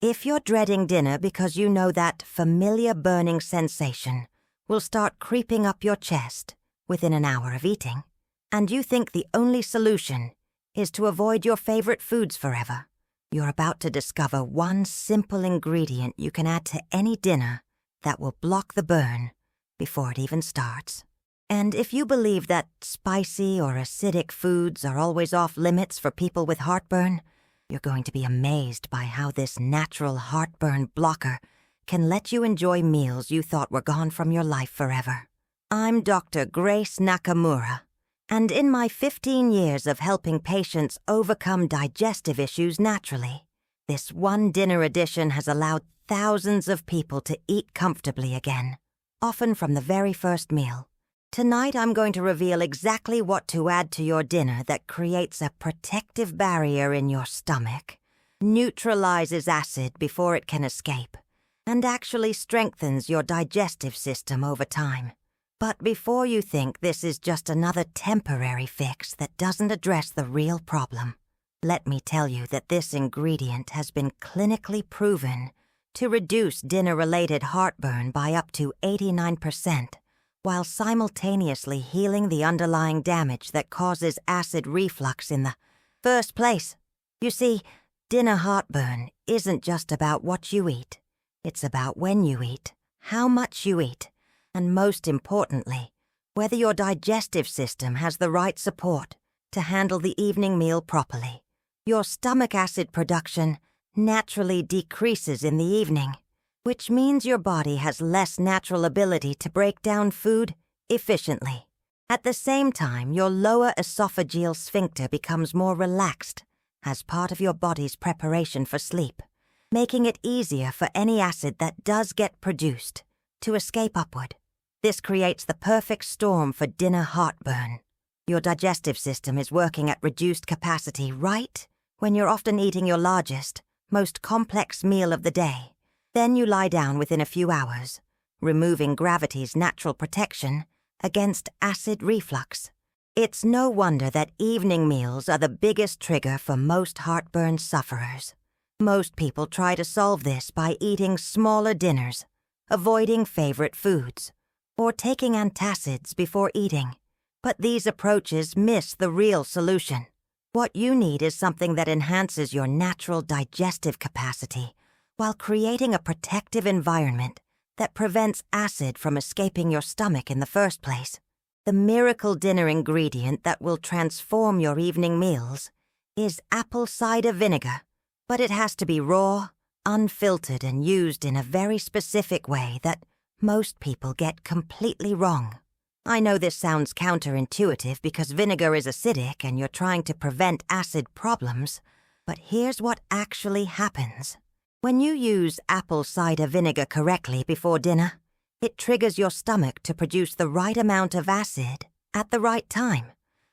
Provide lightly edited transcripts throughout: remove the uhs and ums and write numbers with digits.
If you're dreading dinner because you know that familiar burning sensation will start creeping up your chest within an hour of eating, and you think the only solution is to avoid your favorite foods forever, you're about to discover one simple ingredient you can add to any dinner that will block the burn before it even starts. And if you believe that spicy or acidic foods are always off limits for people with heartburn, you're going to be amazed by how this natural heartburn blocker can let you enjoy meals you thought were gone from your life forever. I'm Dr. Grace Nakamura, and in my 15 years of helping patients overcome digestive issues naturally, this one dinner edition has allowed thousands of people to eat comfortably again, often from the very first meal. Tonight I'm going to reveal exactly what to add to your dinner that creates a protective barrier in your stomach, neutralizes acid before it can escape, and actually strengthens your digestive system over time. But before you think this is just another temporary fix that doesn't address the real problem, let me tell you that this ingredient has been clinically proven to reduce dinner-related heartburn by up to 89%, while simultaneously healing the underlying damage that causes acid reflux in the first place. You see, dinner heartburn isn't just about what you eat. It's about when you eat, how much you eat, and most importantly, whether your digestive system has the right support to handle the evening meal properly. Your stomach acid production naturally decreases in the evening, which means your body has less natural ability to break down food efficiently. At the same time, your lower esophageal sphincter becomes more relaxed as part of your body's preparation for sleep, making it easier for any acid that does get produced to escape upward. This creates the perfect storm for dinner heartburn. Your digestive system is working at reduced capacity right when you're often eating your largest, most complex meal of the day. Then you lie down within a few hours, removing gravity's natural protection against acid reflux. It's no wonder that evening meals are the biggest trigger for most heartburn sufferers. Most people try to solve this by eating smaller dinners, avoiding favorite foods, or taking antacids before eating. But these approaches miss the real solution. What you need is something that enhances your natural digestive capacity while creating a protective environment that prevents acid from escaping your stomach in the first place. The miracle dinner ingredient that will transform your evening meals is apple cider vinegar, but it has to be raw, unfiltered, and used in a very specific way that most people get completely wrong. I know this sounds counterintuitive because vinegar is acidic and you're trying to prevent acid problems, but here's what actually happens. When you use apple cider vinegar correctly before dinner, it triggers your stomach to produce the right amount of acid at the right time,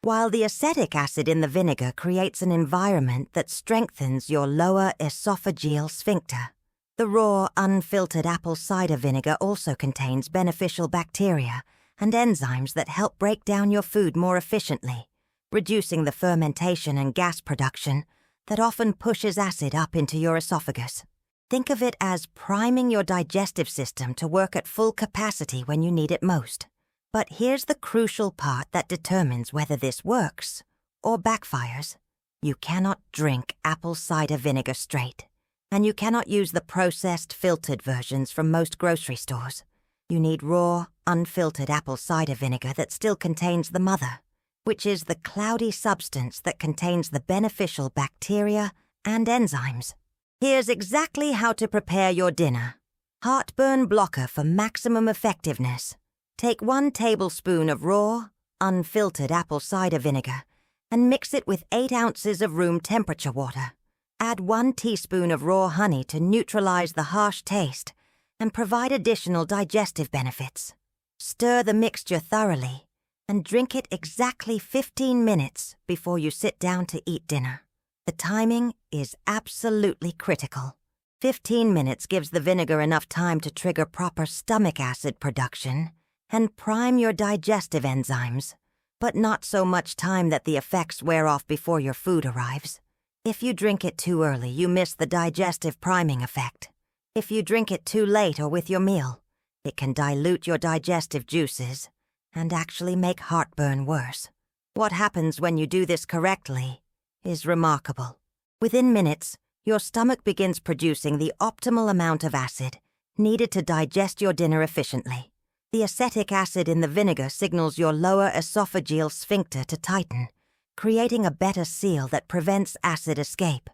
while the acetic acid in the vinegar creates an environment that strengthens your lower esophageal sphincter. The raw, unfiltered apple cider vinegar also contains beneficial bacteria and enzymes that help break down your food more efficiently, reducing the fermentation and gas production that often pushes acid up into your esophagus. Think of it as priming your digestive system to work at full capacity when you need it most. But here's the crucial part that determines whether this works or backfires. You cannot drink apple cider vinegar straight, and you cannot use the processed, filtered versions from most grocery stores. You need raw, unfiltered apple cider vinegar that still contains the mother, which is the cloudy substance that contains the beneficial bacteria and enzymes. Here's exactly how to prepare your dinner. Heartburn blocker for maximum effectiveness. Take 1 tablespoon of raw, unfiltered apple cider vinegar and mix it with 8 ounces of room temperature water. Add 1 teaspoon of raw honey to neutralize the harsh taste and provide additional digestive benefits. Stir the mixture thoroughly and drink it exactly 15 minutes before you sit down to eat dinner. The timing is absolutely critical. 15 minutes gives the vinegar enough time to trigger proper stomach acid production and prime your digestive enzymes, but not so much time that the effects wear off before your food arrives. If you drink it too early, you miss the digestive priming effect. If you drink it too late or with your meal, it can dilute your digestive juices and actually make heartburn worse. What happens when you do this correctly is remarkable. Within minutes, your stomach begins producing the optimal amount of acid needed to digest your dinner efficiently. The acetic acid in the vinegar signals your lower esophageal sphincter to tighten, creating a better seal that prevents acid escape.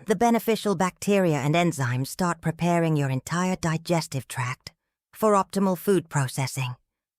The beneficial bacteria and enzymes start preparing your entire digestive tract for optimal food processing.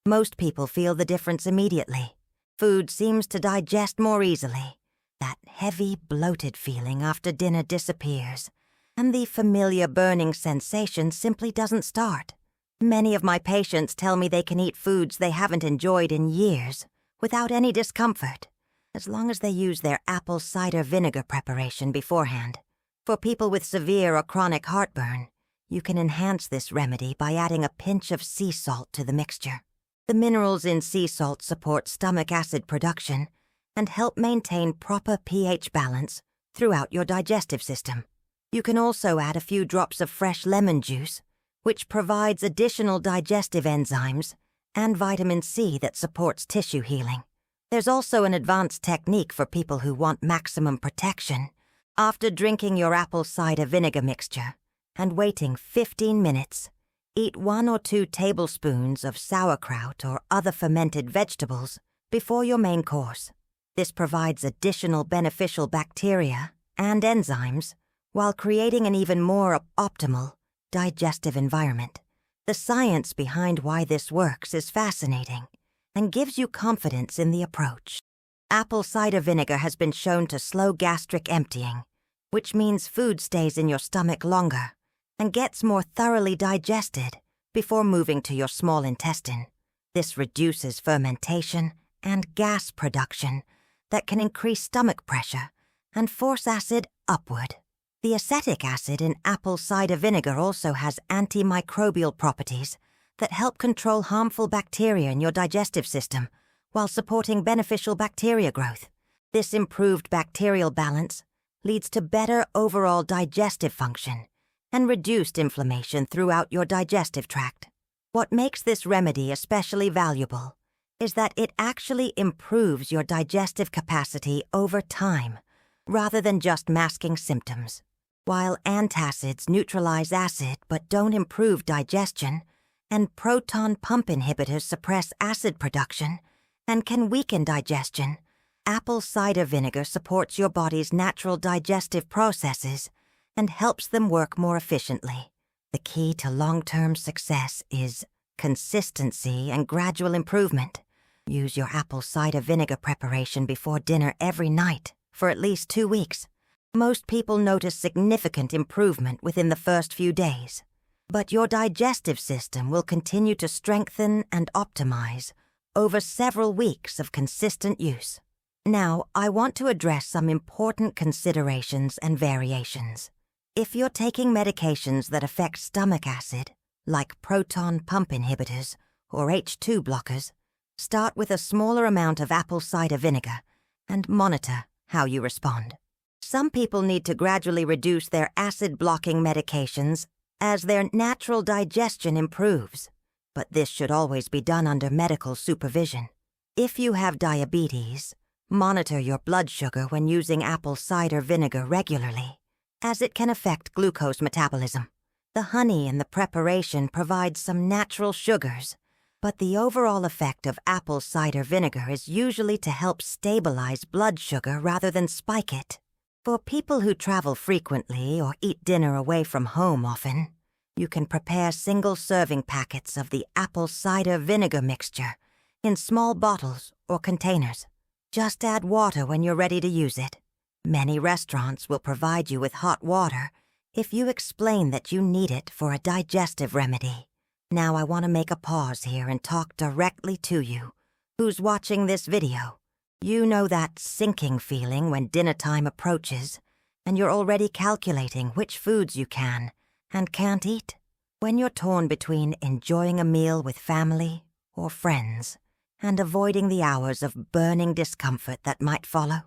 Most people feel the difference immediately. Food seems to digest more easily. That heavy, bloated feeling after dinner disappears, and the familiar burning sensation simply doesn't start. Many of my patients tell me they can eat foods they haven't enjoyed in years without any discomfort, as long as they use their apple cider vinegar preparation beforehand. For people with severe or chronic heartburn, you can enhance this remedy by adding a pinch of sea salt to the mixture. The minerals in sea salt support stomach acid production and help maintain proper pH balance throughout your digestive system. You can also add a few drops of fresh lemon juice, which provides additional digestive enzymes and vitamin C that supports tissue healing. There's also an advanced technique for people who want maximum protection. After drinking your apple cider vinegar mixture and waiting 15 minutes, eat 1 or 2 tablespoons of sauerkraut or other fermented vegetables before your main course. This provides additional beneficial bacteria and enzymes while creating an even more optimal digestive environment. The science behind why this works is fascinating and gives you confidence in the approach. Apple cider vinegar has been shown to slow gastric emptying, which means food stays in your stomach longer and gets more thoroughly digested before moving to your small intestine. This reduces fermentation and gas production that can increase stomach pressure and force acid upward. The acetic acid in apple cider vinegar also has antimicrobial properties that help control harmful bacteria in your digestive system while supporting beneficial bacteria growth. This improved bacterial balance leads to better overall digestive function and reduced inflammation throughout your digestive tract. What makes this remedy especially valuable is that it actually improves your digestive capacity over time, rather than just masking symptoms. While antacids neutralize acid but don't improve digestion, and proton pump inhibitors suppress acid production and can weaken digestion, apple cider vinegar supports your body's natural digestive processes and helps them work more efficiently. The key to long-term success is consistency and gradual improvement. Use your apple cider vinegar preparation before dinner every night for at least 2 weeks. Most people notice significant improvement within the first few days, but your digestive system will continue to strengthen and optimize over several weeks of consistent use. Now, I want to address some important considerations and variations. If you're taking medications that affect stomach acid, like proton pump inhibitors or H2 blockers, start with a smaller amount of apple cider vinegar and monitor how you respond. Some people need to gradually reduce their acid-blocking medications as their natural digestion improves, but this should always be done under medical supervision. If you have diabetes, monitor your blood sugar when using apple cider vinegar regularly, as it can affect glucose metabolism. The honey in the preparation provides some natural sugars, but the overall effect of apple cider vinegar is usually to help stabilize blood sugar rather than spike it. For people who travel frequently or eat dinner away from home often, you can prepare single-serving packets of the apple cider vinegar mixture in small bottles or containers. Just add water when you're ready to use it. Many restaurants will provide you with hot water if you explain that you need it for a digestive remedy. Now I want to make a pause here and talk directly to you, who's watching this video. You know that sinking feeling when dinner time approaches and you're already calculating which foods you can and can't eat? When you're torn between enjoying a meal with family or friends and avoiding the hours of burning discomfort that might follow?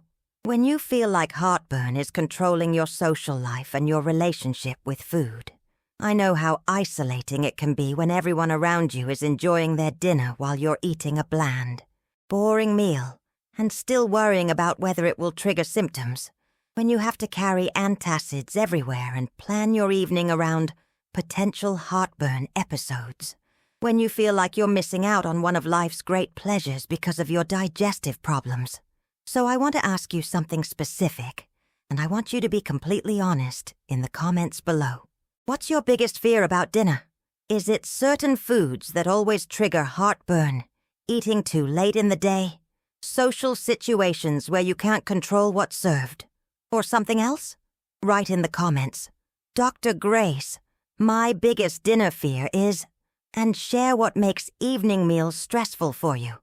When you feel like heartburn is controlling your social life and your relationship with food, I know how isolating it can be when everyone around you is enjoying their dinner while you're eating a bland, boring meal and still worrying about whether it will trigger symptoms. When you have to carry antacids everywhere and plan your evening around potential heartburn episodes. When you feel like you're missing out on one of life's great pleasures because of your digestive problems. So I want to ask you something specific, and I want you to be completely honest in the comments below. What's your biggest fear about dinner? Is it certain foods that always trigger heartburn, eating too late in the day, social situations where you can't control what's served, or something else? Write in the comments, Dr. Grace, my biggest dinner fear is, and share what makes evening meals stressful for you.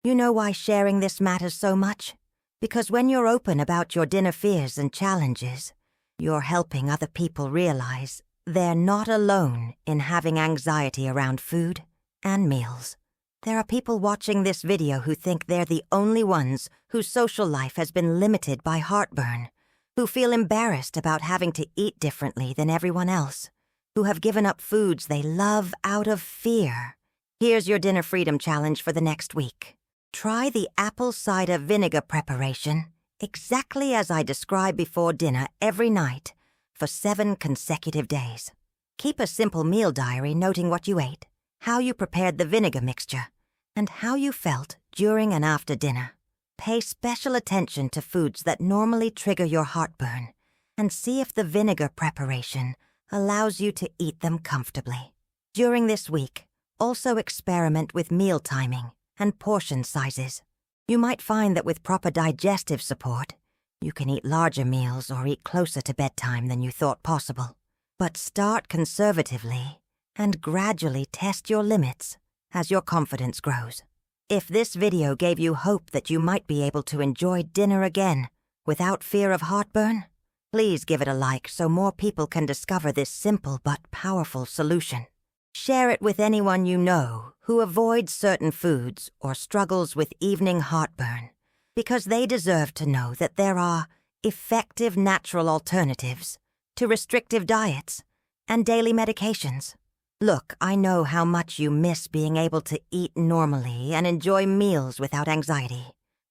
You know why sharing this matters so much? Because when you're open about your dinner fears and challenges, you're helping other people realize they're not alone in having anxiety around food and meals. There are people watching this video who think they're the only ones whose social life has been limited by heartburn, who feel embarrassed about having to eat differently than everyone else, who have given up foods they love out of fear. Here's your dinner freedom challenge for the next week. Try the apple cider vinegar preparation exactly as I described before dinner every night for 7 consecutive days. Keep a simple meal diary noting what you ate, how you prepared the vinegar mixture, and how you felt during and after dinner. Pay special attention to foods that normally trigger your heartburn and see if the vinegar preparation allows you to eat them comfortably. During this week, also experiment with meal timing and portion sizes. You might find that with proper digestive support, you can eat larger meals or eat closer to bedtime than you thought possible. But start conservatively and gradually test your limits as your confidence grows. If this video gave you hope that you might be able to enjoy dinner again without fear of heartburn, please give it a like so more people can discover this simple but powerful solution. Share it with anyone you know who avoids certain foods or struggles with evening heartburn, because they deserve to know that there are effective natural alternatives to restrictive diets and daily medications. Look, I know how much you miss being able to eat normally and enjoy meals without anxiety.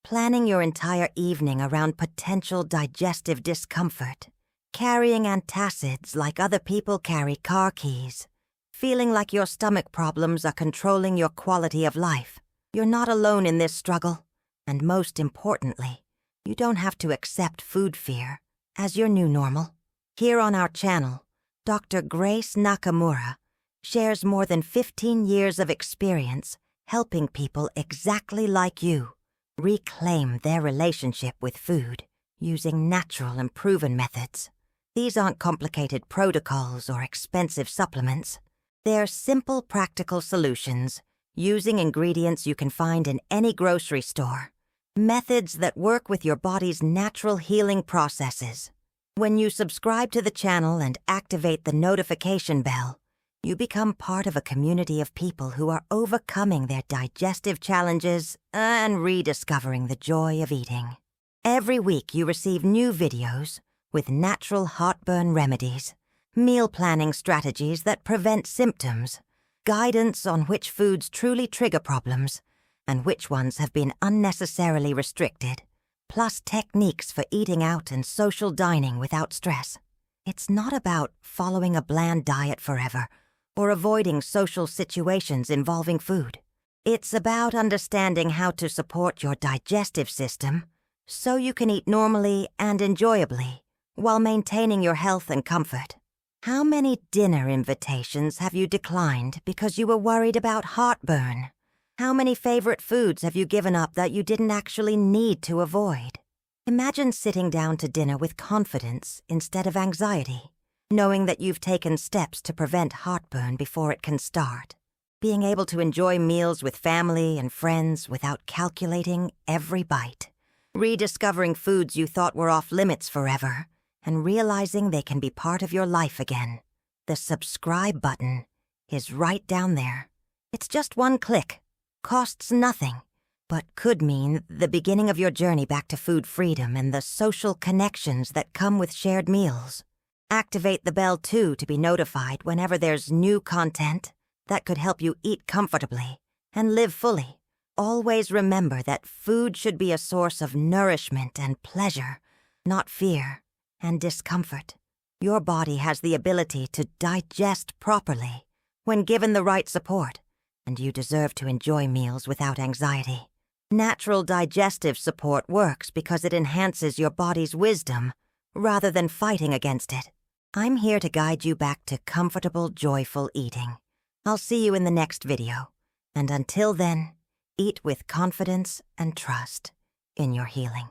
Planning your entire evening around potential digestive discomfort, carrying antacids like other people carry car keys, feeling like your stomach problems are controlling your quality of life. You're not alone in this struggle, and most importantly, you don't have to accept food fear as your new normal. Here on our channel, Dr. Grace Nakamura shares more than 15 years of experience helping people exactly like you reclaim their relationship with food using natural and proven methods. These aren't complicated protocols or expensive supplements. They're simple, practical solutions using ingredients you can find in any grocery store, methods that work with your body's natural healing processes. When you subscribe to the channel and activate the notification bell, you become part of a community of people who are overcoming their digestive challenges and rediscovering the joy of eating. Every week you receive new videos with natural heartburn remedies, meal planning strategies that prevent symptoms, guidance on which foods truly trigger problems and which ones have been unnecessarily restricted, plus techniques for eating out and social dining without stress. It's not about following a bland diet forever or avoiding social situations involving food. It's about understanding how to support your digestive system so you can eat normally and enjoyably while maintaining your health and comfort. How many dinner invitations have you declined because you were worried about heartburn? How many favorite foods have you given up that you didn't actually need to avoid? Imagine sitting down to dinner with confidence instead of anxiety, knowing that you've taken steps to prevent heartburn before it can start. Being able to enjoy meals with family and friends without calculating every bite. Rediscovering foods you thought were off limits forever, and realizing they can be part of your life again. The subscribe button is right down there. It's just one click, costs nothing, but could mean the beginning of your journey back to food freedom and the social connections that come with shared meals. Activate the bell too to be notified whenever there's new content that could help you eat comfortably and live fully. Always remember that food should be a source of nourishment and pleasure, not fear and discomfort. Your body has the ability to digest properly when given the right support, and you deserve to enjoy meals without anxiety. Natural digestive support works because it enhances your body's wisdom rather than fighting against it. I'm here to guide you back to comfortable, joyful eating. I'll see you in the next video, and until then, eat with confidence and trust in your healing.